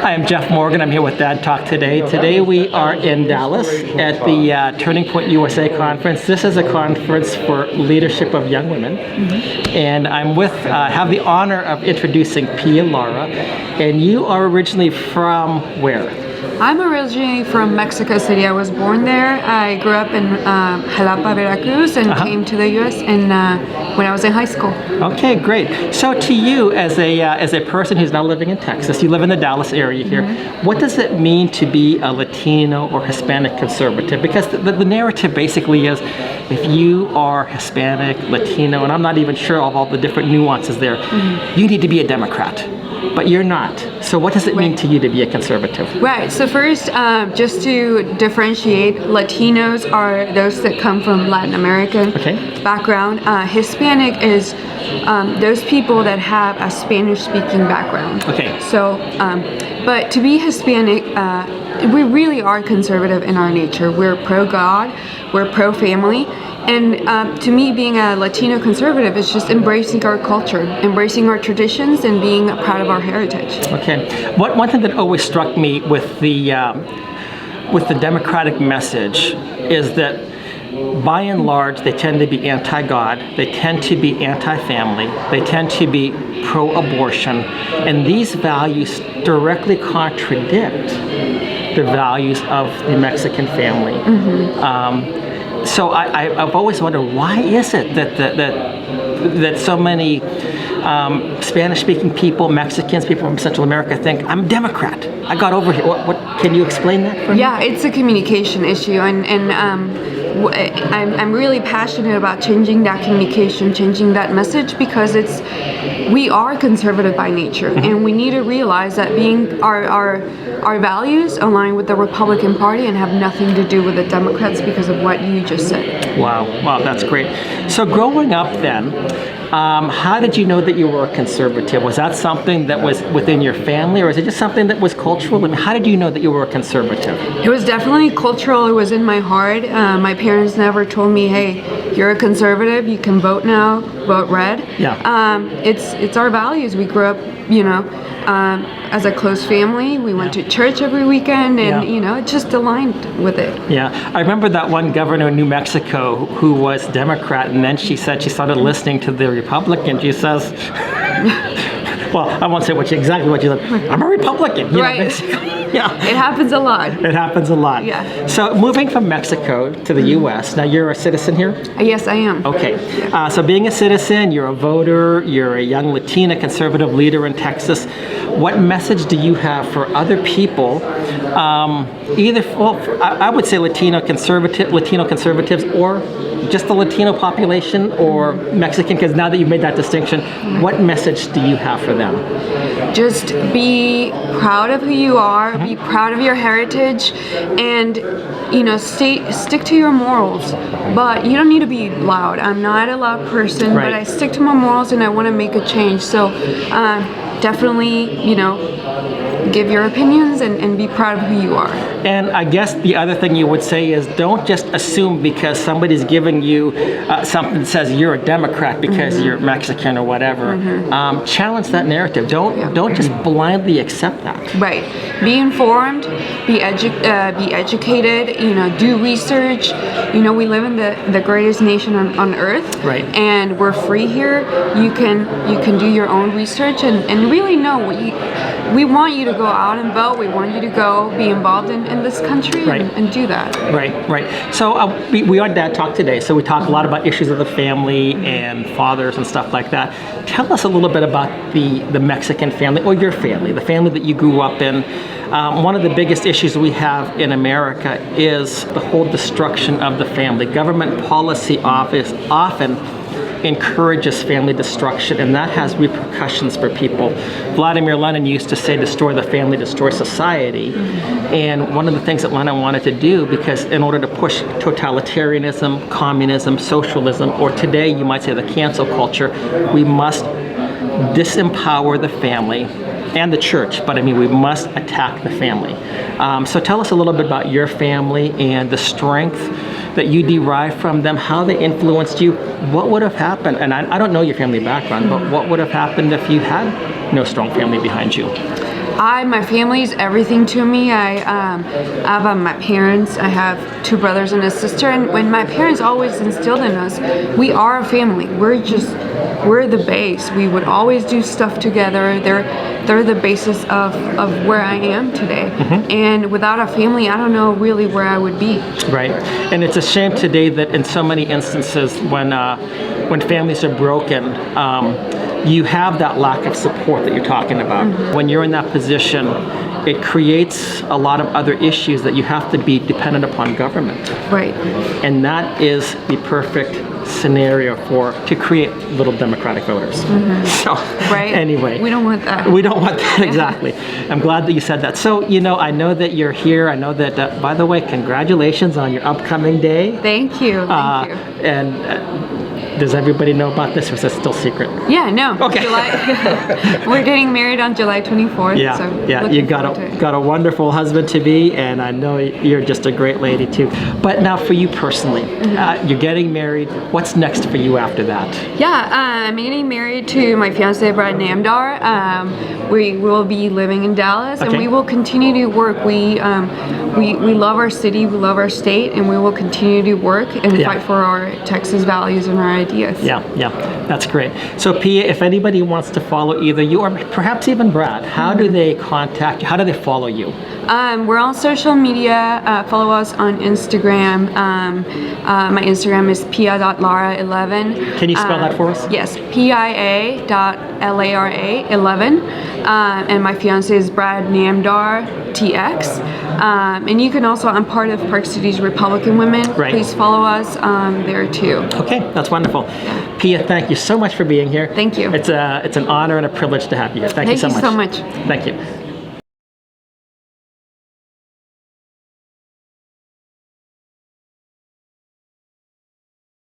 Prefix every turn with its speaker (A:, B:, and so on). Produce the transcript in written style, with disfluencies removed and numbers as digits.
A: Hi, I'm Jeff Morgan. I'm here with Dad Talk today. Today we are in Dallas at the Turning Point USA conference. This is a conference for leadership of young women. And I'm have the honor of introducing Pia Lara. And you are originally from where?
B: I'm originally from Mexico City. I was born there. I grew up in Jalapa, Veracruz, and came to the U.S. when I was in high school.
A: Okay, great. So to you, as a person who's now living in Texas, you live in the Dallas area here, what does it mean to be a Latino or Hispanic conservative? Because the narrative basically is, if you are Hispanic, Latino, and I'm not even sure of all the different nuances there, you need to be a Democrat. But you're not. So what does it mean to you to be a conservative?
B: Right. So first, just to differentiate, Latinos are those that come from Latin American background. Hispanic is those people that have a Spanish-speaking background.
A: Okay.
B: So, but to be Hispanic, we really are conservative in our nature. We're pro-God, we're pro-family. And to me, being a Latino conservative is just embracing our culture, embracing our traditions, and being proud of our heritage.
A: Okay. One thing that always struck me with the Democratic message is that, by and large, they tend to be anti-God, they tend to be anti-family, they tend to be pro-abortion, and these values directly contradict the values of the Mexican family. So I've always wondered, why is it that so many Spanish-speaking people, Mexicans, people from Central America think, I'm a Democrat. I got over here. What can you explain that for me?
B: Yeah, it's a communication issue, and I'm really passionate about changing that communication, changing that message, because we are conservative by nature, and we need to realize that being our values align with the Republican Party and have nothing to do with the Democrats because of what you just said.
A: Wow, that's great. So growing up then, how did you know that you were a conservative? Was that something that was within your family, or is it just something that was cultural? I mean, how did you know that you were a conservative?
B: It was definitely cultural. It was in my heart. My parents never told me, hey, you're a conservative, you can vote now, vote red.
A: Yeah.
B: It's our values. We grew up, as a close family. We went to church every weekend, and it just aligned with it.
A: Yeah, I remember that one governor in New Mexico who was Democrat, and then she said she started listening to the Republican. She says, well, I won't say exactly what she said. I'm a Republican. Basically. Yeah.
B: It happens a lot.
A: It happens a lot.
B: Yeah.
A: So moving from Mexico to the U.S., now you're a citizen here?
B: Yes, I am.
A: Okay. So being a citizen, you're a voter, you're a young Latina conservative leader in Texas. What message do you have for other people, I would say Latino conservatives, or just the Latino population, or Mexican, because now that you've made that distinction, what message do you have for them?
B: Just be proud of who you are, be proud of your heritage, and stick to your morals. But you don't need to be loud. I'm not a loud person, but I stick to my morals and I want to make a change. So definitely, give your opinions and be proud of who you are.
A: And I guess the other thing you would say is, don't just assume because somebody's giving you something that says you're a Democrat because you're Mexican or whatever. Challenge that narrative. Don't just blindly accept that.
B: Right. Be informed. Be educated. Do research. We live in the greatest nation on earth.
A: Right.
B: And we're free here. You can do your own research and really know what we want you to go out and vote. We want you to go be involved in this country and do that.
A: Right. So we are Dad Talk today, so we talk a lot about issues of the family and fathers and stuff like that. Tell us a little bit about the Mexican family, or your family, the family that you grew up in. One of the biggest issues we have in America is the whole destruction of the family. Government policy often encourages family destruction, and that has repercussions for people. Vladimir Lenin used to say, destroy the family, destroy society. And one of the things that Lenin wanted to do, because in order to push totalitarianism, communism, socialism, or today you might say the cancel culture, we must disempower the family and the church, but we must attack the family. So tell us a little bit about your family and the strength that you derive from them, how they influenced you. What would have happened, and I don't know your family background, but what would have happened if you had no strong family behind you?
B: My family is everything to me. I have my parents. I have 2 brothers and a sister. And when my parents always instilled in us, we are a family. We're the base. We would always do stuff together. They're the basis of where I am today. And without a family, I don't know really where I would be.
A: Right. And it's a shame today that in so many instances when families are broken, you have that lack of support that you're talking about. When you're in that position, it creates a lot of other issues that you have to be dependent upon government.
B: Right.
A: And that is the perfect scenario to create little Democratic voters. So
B: Right.
A: anyway.
B: We don't want that.
A: We don't want that, exactly. I'm glad that you said that. So, I know that you're here. I know that, by the way, congratulations on your upcoming day.
B: Thank you. Thank you.
A: And does everybody know about this, or is it still secret?
B: Yeah, no.
A: Okay.
B: We're getting married on July 24th.
A: Yeah,
B: so
A: yeah. You got a wonderful husband to be, and I know you're just a great lady too. But now, for you personally, you're getting married. What's next for you after that?
B: Yeah, I'm getting married to my fiance Brad Namdar. We will be living in Dallas, and
A: Okay.
B: we will continue to work. We love our city, we love our state, and we will continue to work and
A: Yeah.
B: fight for our Texas values and our ideas.
A: Yeah, that's great. So Pia, if anybody wants to follow either you or perhaps even Brad, how do they contact you? How do they follow you?
B: We're on social media. Follow us on Instagram. My Instagram is pia.lara11.
A: Can you spell that for us?
B: Yes, pia.lara11. And my fiance is Brad Namdar, TX. And you can also, I'm part of Park City's Republican Women.
A: Right.
B: Please follow us there too.
A: Okay, that's wonderful. Pia, thank you so much for being here.
B: Thank you.
A: It's an honor and a privilege to have you here. Thank you so much.
B: Thank you so much.
A: Thank you.